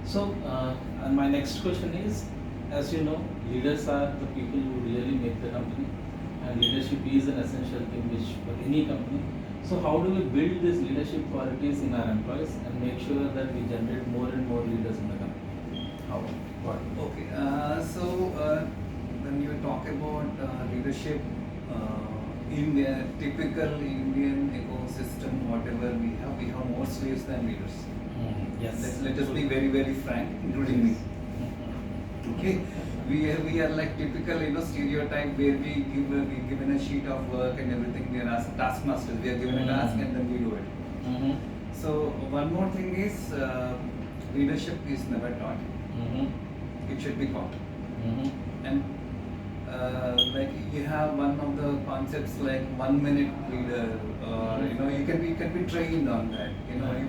So, and my next question is, as you know, leaders are the people who really make the company, and leadership is an essential thing which for any company. So, how do we build these leadership qualities in our employees and make sure that we generate more and more leaders in the company? How? What? Okay, when you talk about leadership in the typical Indian ecosystem, whatever we have more slaves than leaders. Yes. Let us be very, very frank, including me. Okay, we are like typical, stereotype where we given a sheet of work and everything. We are as taskmasters. We are given a task and then we do it. So one more thing is leadership is never taught. It should be taught. And like you have one of the concepts like 1 minute leader, or you can be trained on that.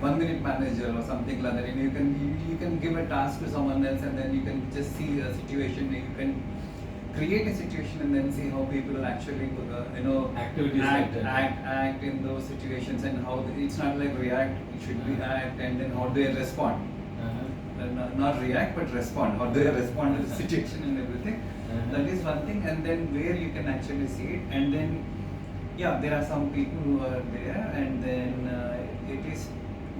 1 minute manager or something like that. You can give a task to someone else and then you can just see a situation. You can create a situation and then see how people actually Activities act in those situations, and how it's not like react. It should be act, and then how they respond. Not react but respond, how they respond to the situation and everything. That is one thing, and then where you can actually see it, and then there are some people who are there, and then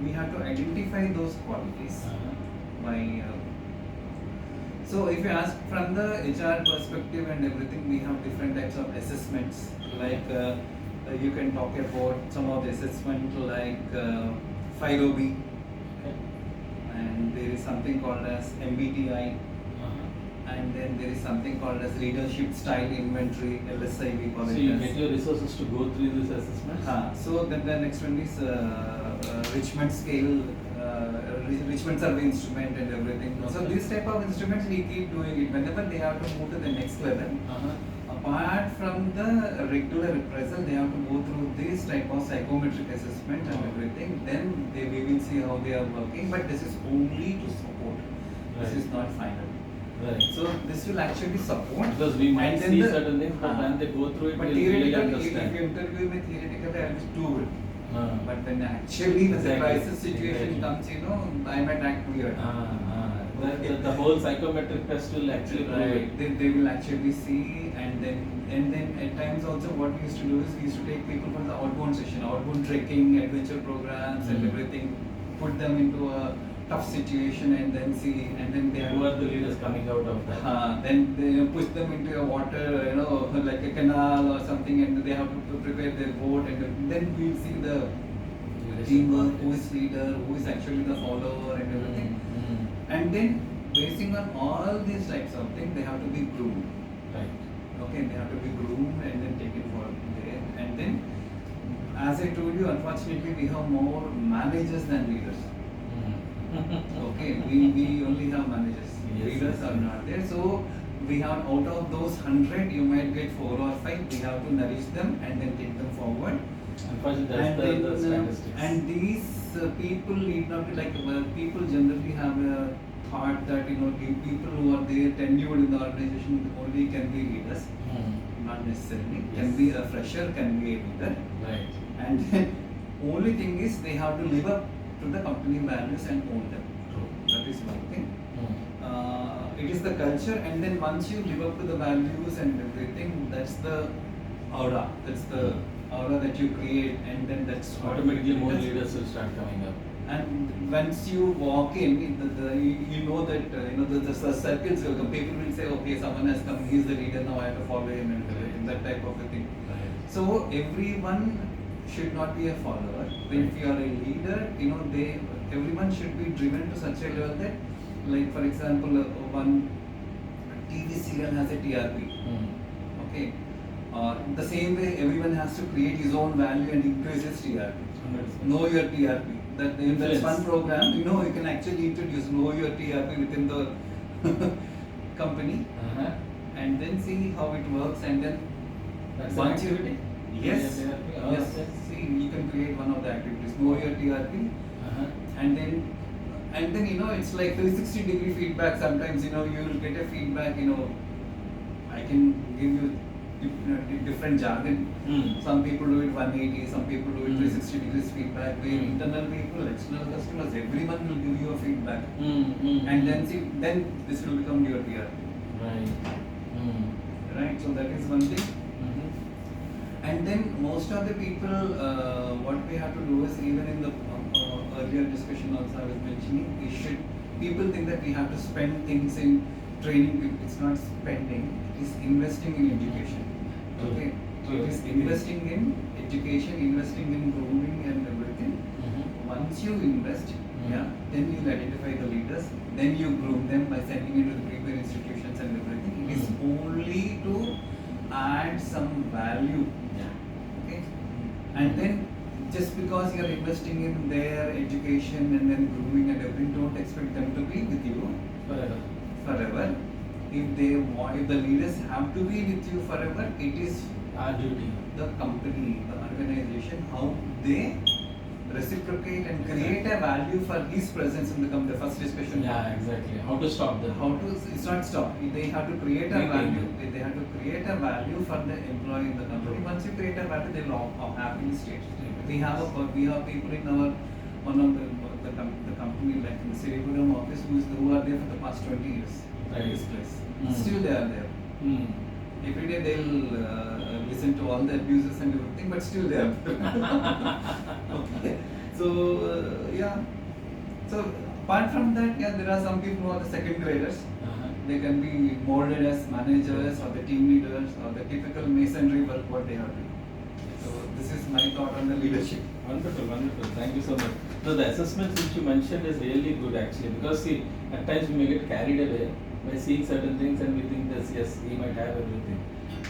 we have to identify those qualities by. So if you ask from the HR perspective and everything, we have different types of assessments. Like you can talk about some of the assessment like 5OB, and there is something called as MBTI, and then there is something called as leadership style inventory, LSI we call it. So you get your resources to go through this assessment. So then the next one is Richmond scale, Richmond survey instrument and everything. So this type of instruments we keep doing it whenever they have to move to the next level. Apart from the regular appraisal, they have to go through this type of psychometric assessment and everything. Then we will see how they are working. But this is only to support. This is not final. Right. So this will actually support. Because we might see certain things, but when they go through it, but we'll really theoretically, if understand. you interview me theoretically, I will do it. But when actually the crisis situation comes, I might act weird. The whole psychometric test will actually prove it. They will actually see, and then at times also what we used to do is we used to take people from the outbound session, outbound trekking, adventure programs and everything, put them into a tough situation and then see, and then they who are the leaders coming out of that? Then they push them into a water, like a canal or something, and they have to prepare their boat, and then we'll see the teamwork, who is leader, who is actually the follower and everything. And then basing on all these types of things, they have to be groomed. Right. Okay, they have to be groomed and then taken for there. And then, as I told you, unfortunately, we have more managers than leaders. Okay, we only have managers. Yes, Leaders are not there. So we have, out of those 100, you might get 4 or 5. We have to nourish them and then take them forward. Unfortunately, that's the statistics. And these people need not be like, people generally have a thought that people who are there tenured in the organization only can be leaders. Not necessarily. Yes. Can be a fresher, can be a leader. Right. And then only thing is they have to live up to the company values and own them. True. That is one thing. It is the culture, and then once you live up to the values and everything, that's the aura. That's the aura that you create, and then that's automatically more leaders will start coming up. And once you walk in, you know that the circles will come. People will say, okay, someone has come, he's the leader, now I have to follow him, and that type of a thing. Right. So everyone should not be a follower. When you are a leader, everyone should be driven to such a level that, like for example, one TV serial has a TRP. Okay. The same way, everyone has to create his own value and increase his TRP. Know your TRP. That's one program. You can actually introduce know your TRP within the company, and then see how it works, and then once you yes, see, you can create one of the activities. Know your TRP, and then it's like 360-degree feedback. Sometimes you will get a feedback. I can give you different jargon. Some people do it 180, some people do it 360 degrees feedback. Where internal people, external customers, everyone will give you a feedback. And then this will become your PR. Right. Right. So that is one thing. And then most of the people, what we have to do is, even in the earlier discussion also I was mentioning, people think that we have to spend things in training people. It's not spending, it is investing in education. Okay. So it is investing in education, investing in grooming and everything. Once you invest, then you identify the leaders, then you groom them by sending into the prepared institutions and everything. It is only to add some value. Okay. And then just because you are investing in their education and then grooming and everything, don't expect them to be with you forever. If the leaders have to be with you forever, it is our duty. The company, the organization, how they reciprocate and create a value for his presence in the company. The first discussion. Yeah, exactly. How to stop them? It's not stop. They have to create a value. They have to create a value for the employee in the company. Once you create a value, they will happily stay. We have people in our one of the company like in the Siripuram office who are there for the past 20 years. Right. This place. Still they are there. Every day they'll listen to all the abuses and everything, but still they are there. Okay. So So apart from that, there are some people who are the second graders. They can be molded as managers or the team leaders or the typical masonry work what they have to do. So this is my thought on the leadership. Wonderful, wonderful. Thank you so much. So the assessments which you mentioned is really good actually, because see, at times we may get carried away by seeing certain things and we think that yes, he might have everything.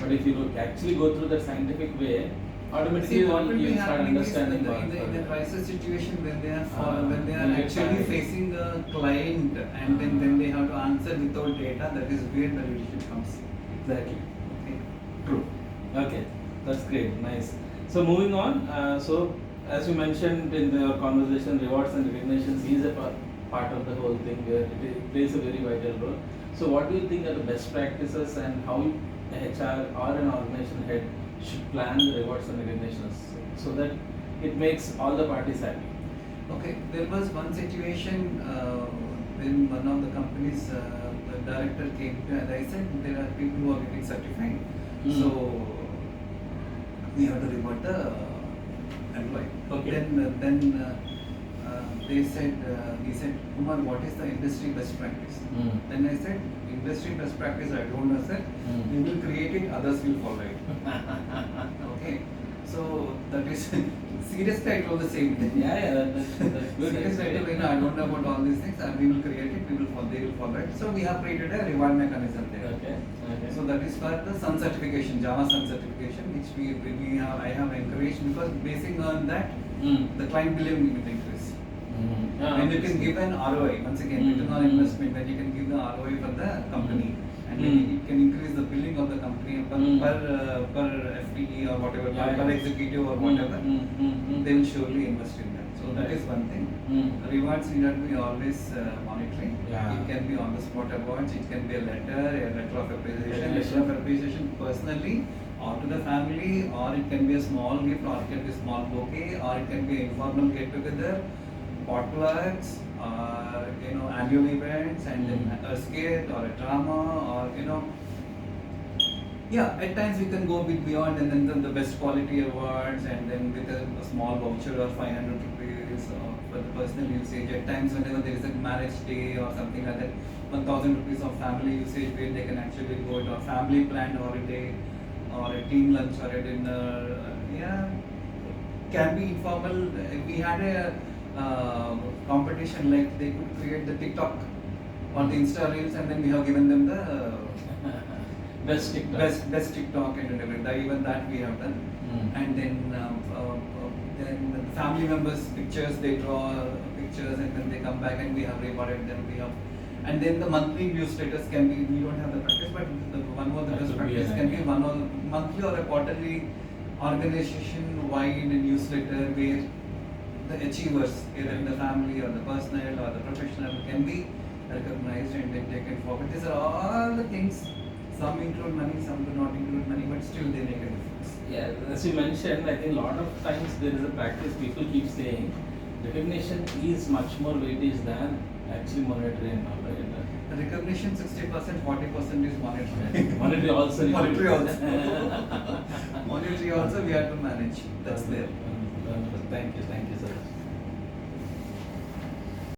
But if you actually go through that scientific way, automatically what will be you start happening is understanding in the crisis situation when they are actually facing a client and then they have to answer without data, that is where the leadership comes. Exactly. Okay. True. Okay, that's great. Nice. So moving on. So as you mentioned in your conversation, rewards and recognitions is a part of the whole thing where it plays a very vital role. So what do you think are the best practices and how HR or an organization head should plan the rewards and recognitions so that it makes all the parties happy? Okay, there was one situation when one of the companies, the director came to and I said there are people who are getting certified, so we have to reward the employee. Okay. Then he said, Kumar, what is the industry best practice? Then I said, industry best practice, I don't know, sir. We will create it, others will follow it. Okay. So that is seriously I told the same thing. That's good. Seriously I told, I don't know about all these things, and we will create it, they will follow it. So we have created a reward mechanism there. Okay. So that is for the Sun certification, Java Sun certification, which I have encouraged, because basing on that, the client billing will increase. When you can give an ROI, once again, return on investment, when you can give the ROI for the company, and then it can increase the billing of the company per FTE or whatever, per executive or whatever, they will surely invest in that. So that is one thing. Rewards need not be always monitoring. It can be on the spot awards, it can be a letter of appreciation personally or to the family, or it can be a small gift, or it can be a small bouquet, or it can be an informal get together, potlucks, annual events, and then a skit or a drama, or at times we can go a bit beyond, and then the best quality awards, and then with a small voucher of 500 rupees for the personal usage. At times, whenever there is a marriage day or something like that, 1,000 rupees of family usage where they can actually go to a family planned holiday or a team lunch or a dinner. Can be informal. We had a competition, like they could create the TikTok or the Insta Reels, and then we have given them the best TikTok. Best TikTok and everything. Even that we have done. And then the family members' pictures, they draw pictures and then they come back and we have rewarded them. And then the monthly newsletters can be, we don't have the practice, but one more the best practice can be one or monthly or a quarterly organization-wide newsletter where the achievers, either in the family or the personal or the professional, can be recognized and then taken forward. These are all the things Some include money, some do not include money, but still they make a difference. Yeah, as you mentioned, I think a lot of times there is a practice people keep saying recognition is much more weightage than actually monetary and all, right? The recognition 60%, 40% is monetary. Monetary also. Monetary also. Monetary also we have to manage. That's there. Thank you, sir.